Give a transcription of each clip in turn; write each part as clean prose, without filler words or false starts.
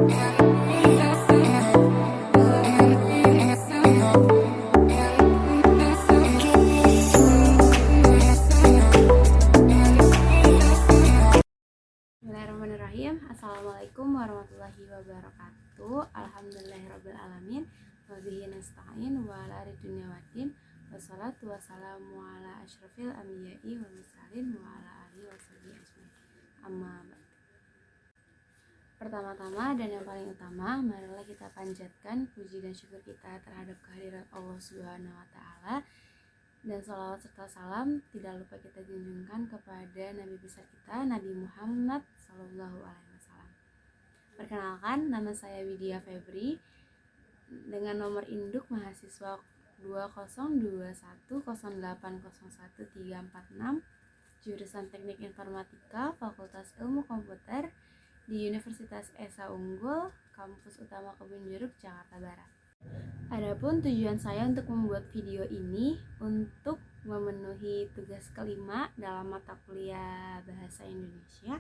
Bismillahirrahmanirrahim. Assalamualaikum warahmatullahi wabarakatuh. Alhamdulillahirrabbilalamin. Wabihi nasta'in wa ala dunya waddin. Wassalatu wassalamu ala asyrafil anbiya'i wal mursalin wa ala alihi washabihi ajmain. Amma ba'd. Pertama-tama dan yang paling utama, marilah kita panjatkan puji dan syukur kita terhadap kehadirat Allah Subhanahu wa taala. Dan salawat serta salam tidak lupa kita junjungkan kepada Nabi besar kita, Nabi Muhammad SAW. Perkenalkan, nama saya Widya Febri dengan nomor induk mahasiswa 202108010346, jurusan Teknik Informatika, Fakultas Ilmu Komputer di Universitas Esa Unggul, Kampus Utama Kebun Jeruk, Jakarta Barat. Adapun tujuan saya untuk membuat video ini untuk memenuhi tugas kelima dalam mata kuliah Bahasa Indonesia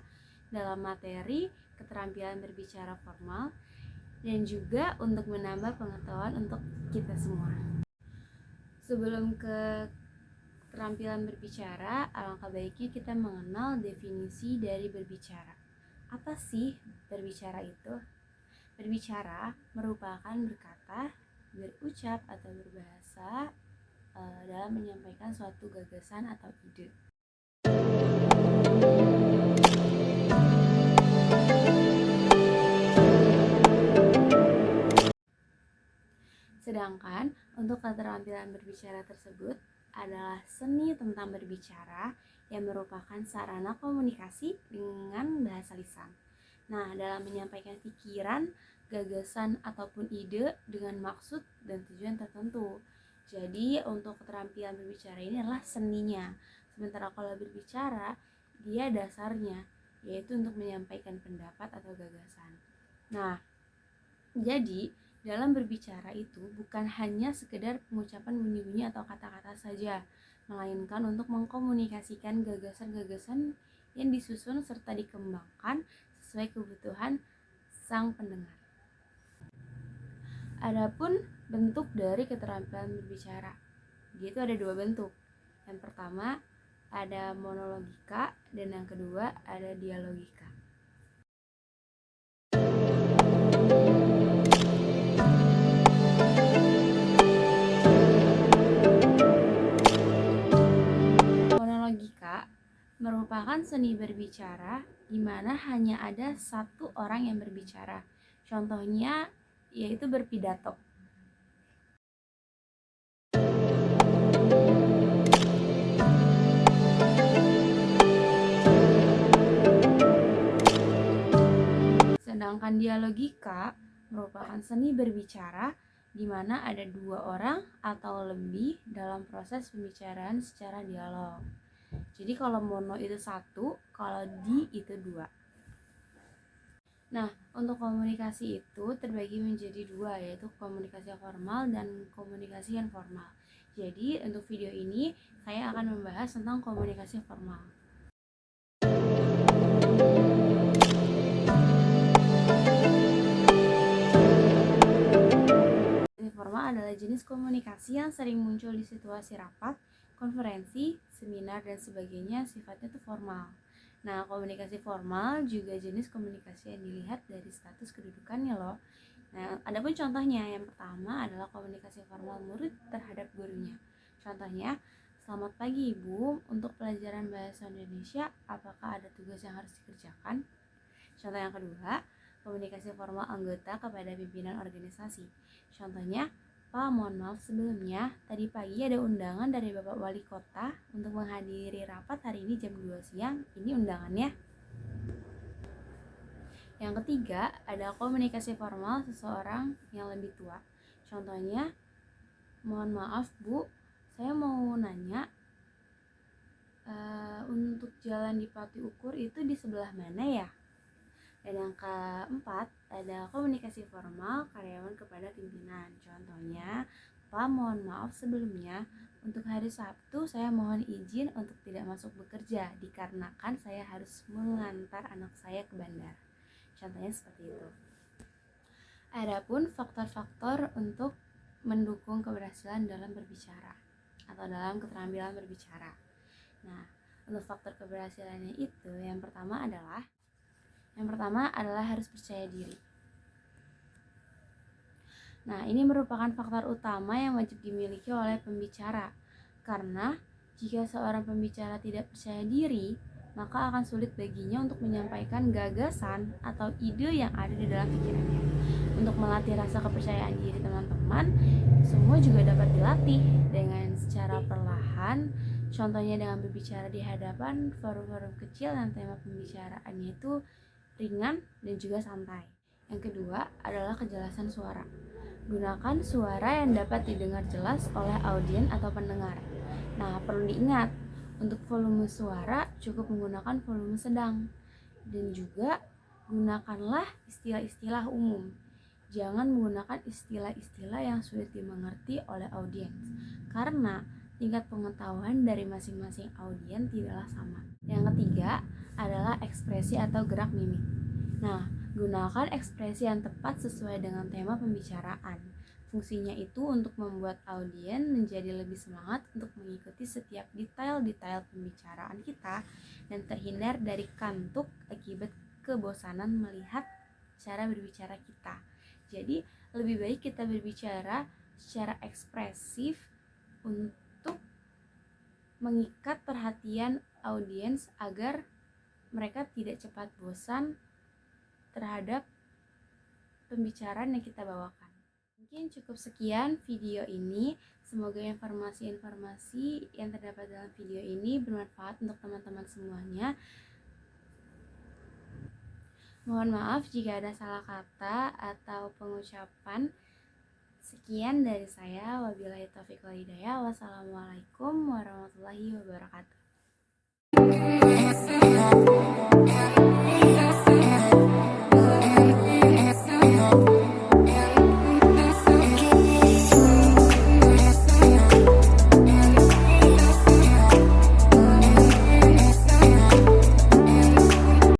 dalam materi keterampilan berbicara formal, dan juga untuk menambah pengetahuan untuk kita semua. Sebelum ke keterampilan berbicara, alangkah baiknya kita mengenal definisi dari berbicara. Apa sih berbicara itu? Berbicara merupakan berkata, berucap atau berbahasa dalam menyampaikan suatu gagasan atau ide. Sedangkan untuk keterampilan berbicara tersebut adalah seni tentang berbicara yang merupakan sarana komunikasi dengan bahasa lisan. Nah, dalam menyampaikan pikiran, gagasan ataupun ide dengan maksud dan tujuan tertentu. Jadi untuk keterampilan berbicara ini adalah seninya. Sementara kalau berbicara, dia dasarnya, yaitu untuk menyampaikan pendapat atau gagasan. Nah, jadi dalam berbicara itu bukan hanya sekedar pengucapan bunyi-bunyi atau kata-kata saja, melainkan untuk mengkomunikasikan gagasan-gagasan yang disusun serta dikembangkan sesuai kebutuhan sang pendengar. Adapun bentuk dari keterampilan berbicara, dia itu ada dua bentuk. Yang pertama ada monologika dan yang kedua ada dialogika. Monologika merupakan seni berbicara di mana hanya ada satu orang yang berbicara. Contohnya yaitu berpidato. Sedangkan dialogika merupakan seni berbicara di mana ada dua orang atau lebih dalam proses pembicaraan secara dialog. Jadi kalau mono itu satu, kalau di itu dua. Nah, untuk komunikasi itu terbagi menjadi dua, yaitu komunikasi formal dan komunikasi informal. Jadi untuk video ini saya akan membahas tentang komunikasi formal. Formal adalah jenis komunikasi yang sering muncul di situasi rapat, konferensi, seminar, dan sebagainya, sifatnya itu formal. Nah, komunikasi formal juga jenis komunikasi yang dilihat dari status kedudukannya loh. Nah, adapun contohnya, yang pertama adalah komunikasi formal murid terhadap gurunya. Contohnya, selamat pagi Ibu, untuk pelajaran bahasa Indonesia, apakah ada tugas yang harus dikerjakan? Contoh yang kedua, komunikasi formal anggota kepada pimpinan organisasi. Contohnya, Pak, mohon maaf sebelumnya, tadi pagi ada undangan dari Bapak Wali Kota untuk menghadiri rapat hari ini jam 2 siang. Ini undangannya. Yang ketiga, ada komunikasi formal seseorang yang lebih tua. Contohnya, mohon maaf Bu, saya mau nanya, untuk jalan di Pati Ukur itu di sebelah mana ya? Dan yang keempat, ada komunikasi formal karyawan kepada pimpinan. Contohnya, Pak, mohon maaf sebelumnya, untuk hari Sabtu saya mohon izin untuk tidak masuk bekerja dikarenakan saya harus mengantar anak saya ke bandara. Contohnya seperti itu. Adapun faktor-faktor untuk mendukung keberhasilan dalam berbicara atau dalam keterampilan berbicara. Nah, untuk faktor keberhasilannya itu yang pertama adalah harus percaya diri. Nah, ini merupakan faktor utama yang wajib dimiliki oleh pembicara. Karena jika seorang pembicara tidak percaya diri, maka akan sulit baginya untuk menyampaikan gagasan atau ide yang ada di dalam pikirannya. Untuk melatih rasa kepercayaan diri teman-teman, semua juga dapat dilatih dengan secara perlahan. Contohnya dengan berbicara di hadapan forum-forum kecil dan tema pembicaraannya itu ringan dan juga santai. Yang kedua adalah kejelasan suara. Gunakan suara yang dapat didengar jelas oleh audiens atau pendengar. Nah, perlu diingat, untuk volume suara cukup menggunakan volume sedang. Dan juga gunakanlah istilah-istilah umum. Jangan menggunakan istilah-istilah yang sulit dimengerti oleh audiens, karena tingkat pengetahuan dari masing-masing audiens tidaklah sama. Yang ketiga adalah ekspresi atau gerak mimik. Nah, gunakan ekspresi yang tepat sesuai dengan tema pembicaraan. Fungsinya itu untuk membuat audiens menjadi lebih semangat untuk mengikuti setiap detail-detail pembicaraan kita dan terhindar dari kantuk akibat kebosanan melihat cara berbicara kita. Jadi, lebih baik kita berbicara secara ekspresif untuk mengikat perhatian audiens agar mereka tidak cepat bosan terhadap pembicaraan yang kita bawakan. Mungkin cukup sekian video ini. Semoga informasi-informasi yang terdapat dalam video ini bermanfaat untuk teman-teman semuanya. Mohon maaf jika ada salah kata atau pengucapan. Sekian dari saya. Wabillahi taufiq wal hidayah. Wassalamualaikum warahmatullahi wabarakatuh.